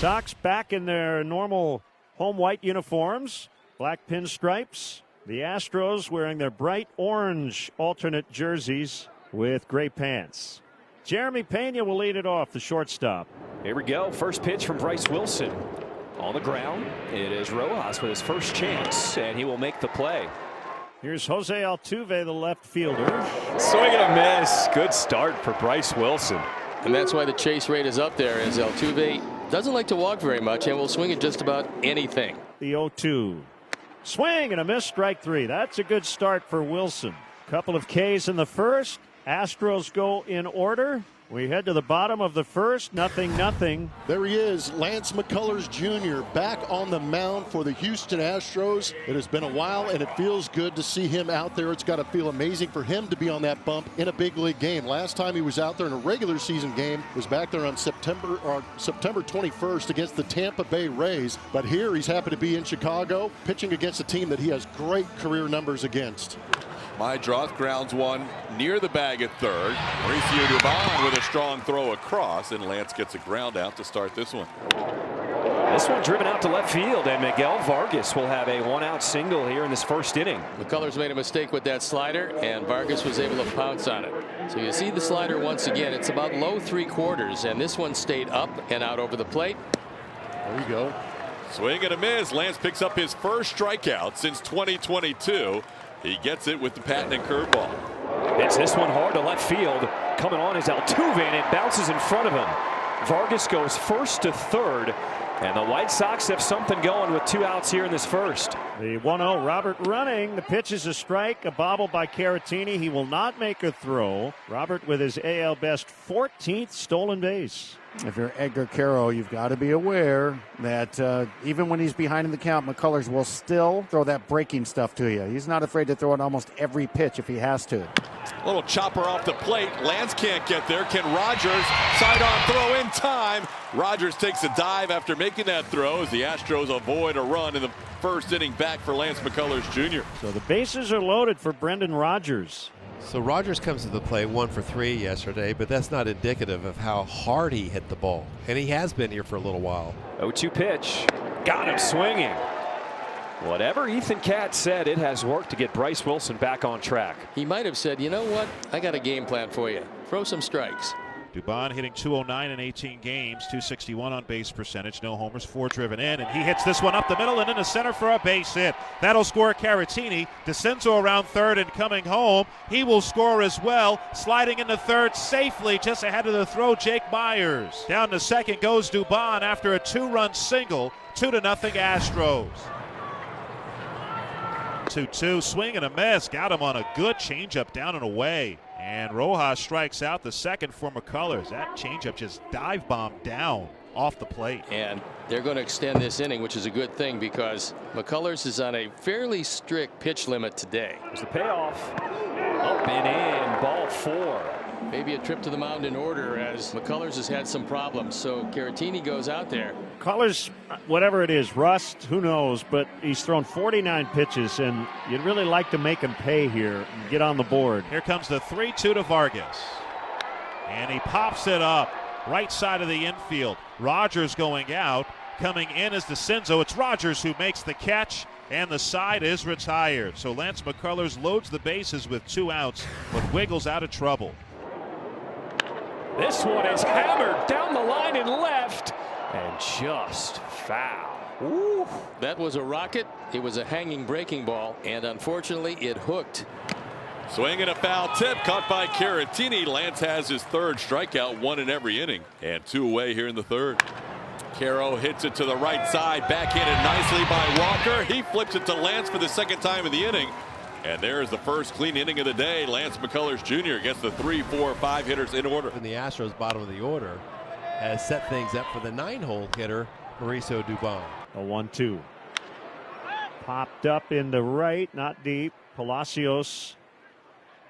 Sox back in their normal home white uniforms, black pinstripes. The Astros wearing their bright orange alternate jerseys with gray pants. Jeremy Pena will lead it off, the shortstop. Here we go. First pitch from Bryce Wilson. On the ground, it is Rojas with his first chance, and he will make the play. Here's Jose Altuve, the left fielder. Swing and a miss. Good start for Bryce Wilson. And that's why the chase rate is up there, as Altuve doesn't like to walk very much and will swing at just about anything. The 0-2. Swing and a miss, strike three. That's a good start for Wilson. Couple of Ks in the first. Astros go in order. We head to the bottom of the first. 0-0. There he is, Lance McCullers Jr. back on the mound for the Houston Astros. It has been a while, and it feels good to see him out there. It's got to feel amazing for him to be on that bump in a big league game. Last time he was out there in a regular season game was back there on September 21st against the Tampa Bay Rays. But here he's happy to be in Chicago, pitching against a team that he has great career numbers against. Maedroth grounds one near the bag at third. Mauricio Dubon with a strong throw across, and Lance gets a ground out to start this one. This one driven out to left field, and Miguel Vargas will have a one-out single here in this first inning. McCullers made a mistake with that slider, and Vargas was able to pounce on it. So you see the slider once again. It's about low 3/4, and this one stayed up and out over the plate. There you go. Swing and a miss. Lance picks up his first strikeout since 2022. He gets it with the patented curveball. Hits this one hard to left field. Coming on is Altuve, and it bounces in front of him. Vargas goes first to third, and the White Sox have something going with 2 outs here in this first. The 1-0, Robert running. The pitch is a strike, a bobble by Caratini. He will not make a throw. Robert with his AL best 14th stolen base. If you're Edgar Caro, you've got to be aware that even when he's behind in the count, McCullers will still throw that breaking stuff to you. He's not afraid to throw it almost every pitch if he has to. Little chopper off the plate. Lance can't get there. Can Rogers? Side-on throw in time. Rogers takes a dive after making that throw as the Astros avoid a run in the first inning back for Lance McCullers Jr. So the bases are loaded for Brendan Rodgers. So Rogers comes to the plate 1 for 3 yesterday, but that's not indicative of how hard he hit the ball. And he has been here for a little while. 0-2 pitch. Got him swinging. Whatever Ethan Katz said, it has worked to get Bryce Wilson back on track. He might have said, you know what? I got a game plan for you. Throw some strikes. Dubon hitting .209 in 18 games, .261 on base percentage, no homers, 4 driven in, and he hits this one up the middle and into center for a base hit. That'll score Caratini. Dezenzo around third and coming home. He will score as well, sliding into third safely just ahead of the throw, Jake Myers. Down to second goes Dubon after a 2-run single, 2-0 Astros. 2-2, swing and a miss, got him on a good changeup down and away. And Rojas strikes out, the second for McCullers. That changeup just dive bombed down off the plate. And they're going to extend this inning, which is a good thing because McCullers is on a fairly strict pitch limit today. There's the payoff. Up and in, ball 4. Maybe a trip to the mound in order as McCullers has had some problems. So Caratini goes out there. McCullers, whatever it is, rust, who knows, but he's thrown 49 pitches, and you'd really like to make him pay here and get on the board. Here comes the 3-2 to Vargas. And he pops it up right side of the infield. Rogers going out. Coming in is Dezenzo. It's Rogers who makes the catch, and the side is retired. So Lance McCullers loads the bases with 2 outs, but wiggles out of trouble. This one is hammered down the line and left, and just foul. Ooh, that was a rocket. It was a hanging breaking ball, and unfortunately it hooked. Swing and a foul tip caught by Caratini. Lance has his third strikeout, 1 in every inning, and 2 away here in the third. Caro hits it to the right side, backhanded nicely by Walker. He flips it to Lance for the second time in the inning. And there's the first clean inning of the day. Lance McCullers Jr. gets the 3, 4, 5 hitters in order. And the Astros bottom of the order has set things up for the 9-hole hitter, Mauricio Dubon. A 1-2. Popped up in the right, not deep. Palacios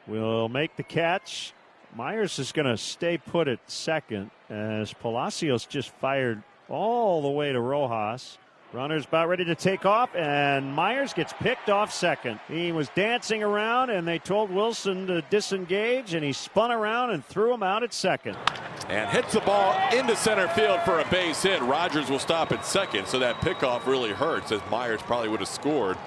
will make the catch. Myers is going to stay put at second as Palacios just fired all the way to Rojas. Runners about ready to take off, and Myers gets picked off second. He was dancing around, and they told Wilson to disengage, and he spun around and threw him out at second. And hits the ball into center field for a base hit. Rogers will stop at second, so that pickoff really hurts, as Myers probably would have scored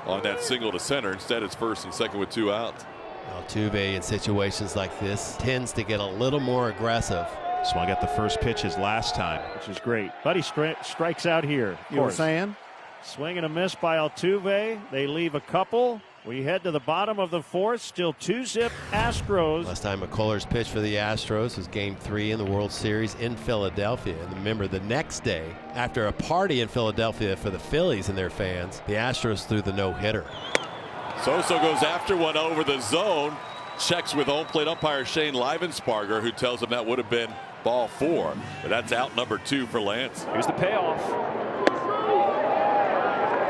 on that single to center. Instead, it's first and second with 2 outs. Altuve in situations like this tends to get a little more aggressive. Swung at the first pitch his last time, which is great. But he strikes out here. You were saying? Swing and a miss by Altuve. They leave a couple. We head to the bottom of the fourth. Still 2-zip Astros. Last time McCullers pitched for the Astros was Game 3 in the World Series in Philadelphia. And remember, the next day, after a party in Philadelphia for the Phillies and their fans, the Astros threw the no-hitter. Sosa goes after one over the zone. Checks with home plate umpire Shane Livensparger, who tells him that would have been ball 4. But that's out number 2 for Lance. Here's the payoff.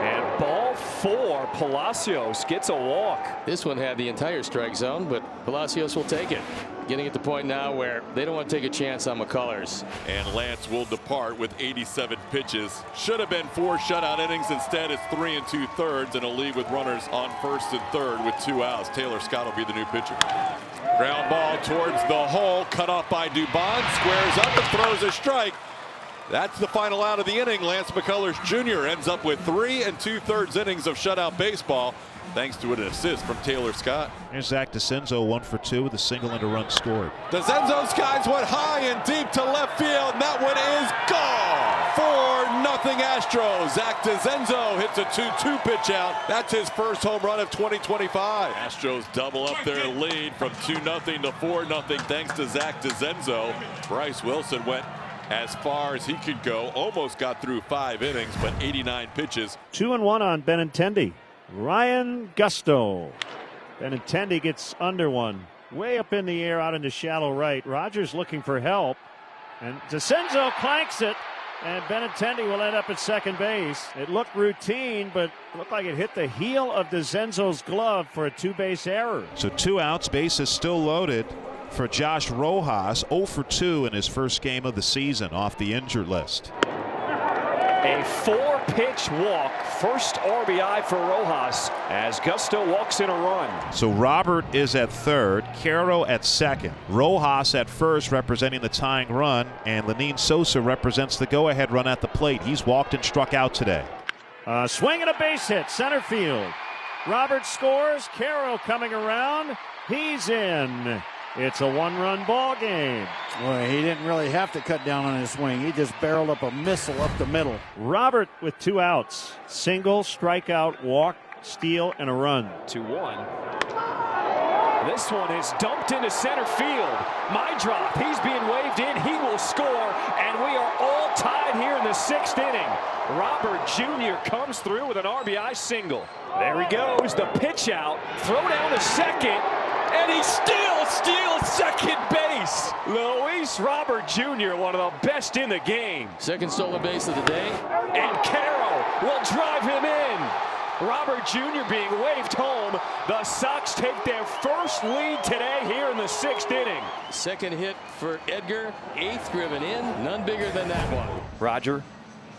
And ball 4. Palacios gets a walk. This one had the entire strike zone, but Palacios will take it. Getting at the point now where they don't want to take a chance on McCullers. And Lance will depart with 87 pitches. Should have been 4 shutout innings. Instead, it's 3 2/3 in a league with runners on first and third with 2 outs. Taylor Scott will be the new pitcher. Ground ball towards the hole, cut off by Dubon. Squares up and throws a strike. That's the final out of the inning. Lance McCullers Jr. ends up with 3 2/3 innings of shutout baseball, thanks to an assist from Taylor Scott. Here's Zach Dezenzo, 1 for 2 with a single and a run scored. Dezenzo's guys went high and deep to left field, and that one is gone. 4-0 Astros. Zach Dezenzo hits a 2-2 pitch out. That's his first home run of 2025. Astros double up their lead from 2-0 to 4-0 thanks to Zach Dezenzo. Bryce Wilson went as far as he could go, almost got through 5 innings, but 89 pitches. 2-1 on Benintendi. Ryan Gusto. Benintendi gets under one. Way up in the air out into shallow right. Rogers looking for help. And Dezenzo clanks it. And Benintendi will end up at second base. It looked routine, but looked like it hit the heel of Dezenzo's glove for a 2-base error. So 2 outs, bases still loaded for Josh Rojas. 0 for 2 in his first game of the season off the injured list. A 4-pitch walk. First RBI for Rojas as Gusto walks in a run. So Robert is at third, Caro at second, Rojas at first representing the tying run, and Lenin Sosa represents the go-ahead run at the plate. He's walked and struck out today. Swing and a base hit, center field. Robert scores. Caro coming around. He's in. It's a 1-run ball game. Boy, he didn't really have to cut down on his swing. He just barreled up a missile up the middle. Robert with 2 outs. Single, strikeout, walk, steal, and a run. 2-1. This one is dumped into center field. My drop. He's being waved in. He will score. And we are all tied here in the 6th inning. Robert Jr. comes through with an RBI single. There he goes. The pitch out. Throw down to second. And he still steals second base. Luis Robert Jr., one of the best in the game. Second stolen base of the day. And Caro will drive him in. Robert Jr. being waved home. The Sox take their first lead today here in the 6th inning. Second hit for Edgar. 8th driven in. None bigger than that one. Roger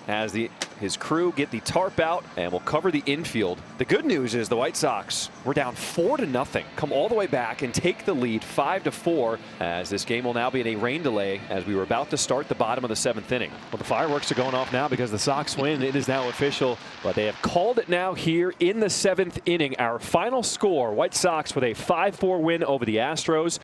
has his crew get the tarp out and will cover the infield. The good news is the White Sox were down 4-0, come all the way back and take the lead 5-4, as this game will now be in a rain delay as we were about to start the bottom of the 7th inning. Well, the fireworks are going off now because the Sox win. It is now official, but they have called it now here in the 7th inning. Our final score, White Sox with a 5-4 win over the Astros.